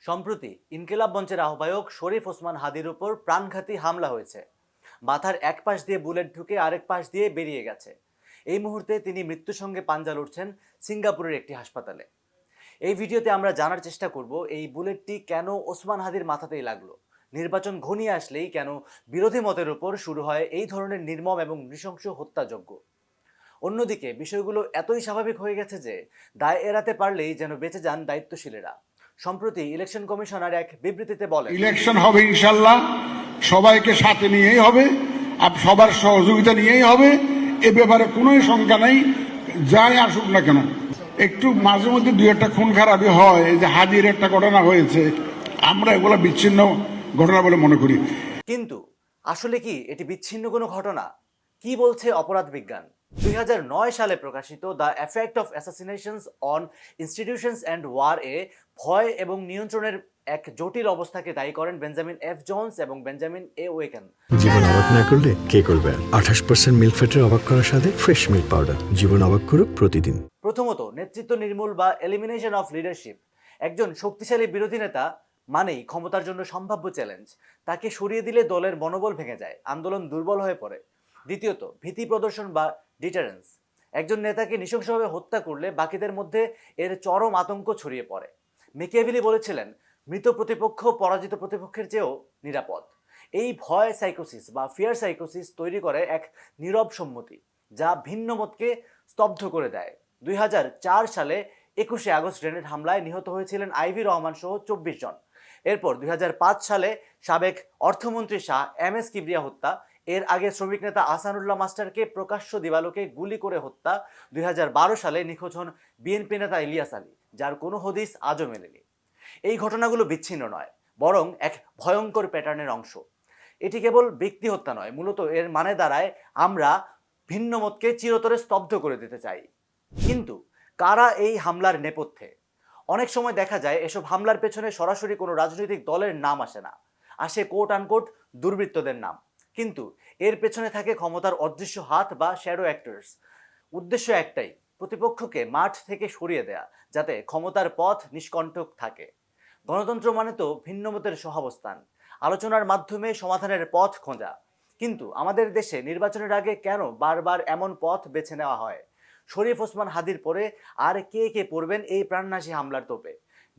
সম্প্রতি ইনকিলাব মঞ্চের আহ্বায়ক শরীফ ওসমান হাদির উপর প্রাণঘাতী হামলা হয়েছে। মাথার এক পাশ দিয়ে বুলেট ঢুকে আরেক পাশ দিয়ে বেরিয়ে গেছে। এই মুহূর্তে তিনি মৃত্যুর সঙ্গে পাঞ্জা লড়ছেন সিঙ্গাপুরের একটি হাসপাতালে। এই ভিডিওতে আমরা জানার চেষ্টা করব এই বুলেটটি কেন ওসমান হাদির মাথাতেই লাগলো, নির্বাচন ঘনিয়ে আসলেই কেন বিরোধী মতের উপর শুরু হয় এই ধরনের নির্মম এবং নৃশংস হত্যাযজ্ঞ। অন্যদিকে বিষয়গুলো এতই স্বাভাবিক হয়ে গেছে যে দায় এড়াতে পারলেই যেন বেঁচে যান দায়িত্বশীলেরা। সম্প্রতি ইলেকশন কমিশনার এক বিবৃতিতে বলেন, ইলেকশন হবে ইনশাল্লাহ, সবাইকে সাথে নিয়েই হবে, সবার সহযোগিতা নিয়েই হবে। এ ব্যাপারে কোনো শঙ্কা নেই, যাই আসুক না কেন। একটু মাঝে মধ্যে দুই একটা খুন খারাপি হয়, এই যে হাদির একটা ঘটনা হয়েছে, আমরা এগুলো বিচ্ছিন্ন ঘটনা বলে মনে করি। কিন্তু আসলে কি এটি বিচ্ছিন্ন কোনো ঘটনা? কি বলছে অপরাধ বিজ্ঞান? 2009 সালে প্রকাশিত the effect of assassinations on institutions and war এ ভয় এবং নিয়ন্ত্রণের এক জটিল অবস্থাকে দায়ী করেন বেঞ্জামিন এফ জোন্স এবং বেঞ্জামিন এ ওয়েকেন। জীবন অবাক না করলে কে করবে? 28% মিল্ক ফ্যাটের অবাক করার সাথে ফ্রেশ মিল্ক পাউডার। জীবন অবাক করুক প্রতিদিন। প্রথমত, নেতৃত্ব নির্মূল বা এলিমিনেশন অফ লিডারশিপ। একজন শক্তিশালী বিরোধী নেতা মানেই ক্ষমতার জন্য সম্ভাব্য চ্যালেঞ্জ। তাকে সরিয়ে দিলে দলের মনোবল ভেঙে যায়, আন্দোলন দুর্বল হয়ে পড়ে। দ্বিতীয়ত, ভীতি প্রদর্শন বা ডিটারেন্স। একজন নেতাকে নৃশংসভাবে হত্যা করলে বাকিদের মধ্যে এর চরম আতঙ্ক ছড়িয়ে পড়ে। মেকিয়াভেলি বলেছিলেন, মৃত প্রতিপক্ষ পরাজিত প্রতিপক্ষের চেয়েও নিরাপদ। এই ভয় সাইকোসিস বা ফিয়ার সাইকোসিস তৈরি করে এক নীরব সম্মতি, যা ভিন্ন মতকে স্তব্ধ করে দেয়। 2004 সালে 21শে আগস্ট গ্রেনেড হামলায় নিহত হয়েছিলেন আইভি রহমান সহ 24 জন। এরপর 2005 সালে সাবেক অর্থমন্ত্রী শাহ এম এস কিবরিয়া হত্যা। এর আগে শ্রমিক নেতা আহসানুল্লাহ মাস্টারকে প্রকাশ্য দিবালোকে গুলি করে হত্যা। 2012 সালে নিখোঁজ হন বিএনপি নেতা ইলিয়াস আলী, যার কোনো হদিস আজও মেলেনি। এই ঘটনাগুলো বিচ্ছিন্ন নয়, বরং এক ভয়ঙ্কর প্যাটার্নের অংশ। এটি কেবল ব্যক্তি হত্যা নয়, মূলত এর মানে দাঁড়ায় আমরা ভিন্ন মতকে চিরতরে স্তব্ধ করে দিতে চাই। কিন্তু কারা এই হামলার নেপথ্যে? অনেক সময় দেখা যায় এসব হামলার পেছনে সরাসরি কোনো রাজনৈতিক দলের নাম আসে না, আসে কোট আনকোট দুর্বৃত্তদের নাম। কিন্তু এর পেছনে থাকে ক্ষমতার অদৃশ্য হাত বা শ্যাডো অ্যাক্টরস। উদ্দেশ্য একটাই, প্রতিপক্ষকে মাঠ থেকে সরিয়ে দেয়া, যাতে ক্ষমতার পথ নিষ্কণ্টক থাকে। গণতন্ত্র মানে তো ভিন্নমতের সহাবস্থান, আলোচনার মাধ্যমে সমাধানের পথ খোঁজা। কিন্তু আমাদের দেশে নির্বাচনের আগে কেন বারবার এমন পথ বেছে নেওয়া হয়? শরীফ ওসমান হাদির পরে আর কে কে পড়বেন এই প্রাণনাশী হামলার তোপে?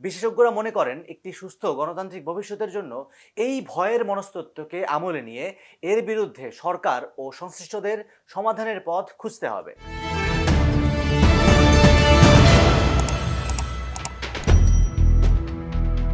বিশেষজ্ঞরা মনে করেন, একটি সুস্থ গণতান্ত্রিক ভবিষ্যতের জন্য এই ভয়ের মনস্তত্ত্বকে আমলে নিয়ে এর বিরুদ্ধে সরকার ও সংশ্লিষ্টদের সমাধানের পথ খুঁজতে হবে।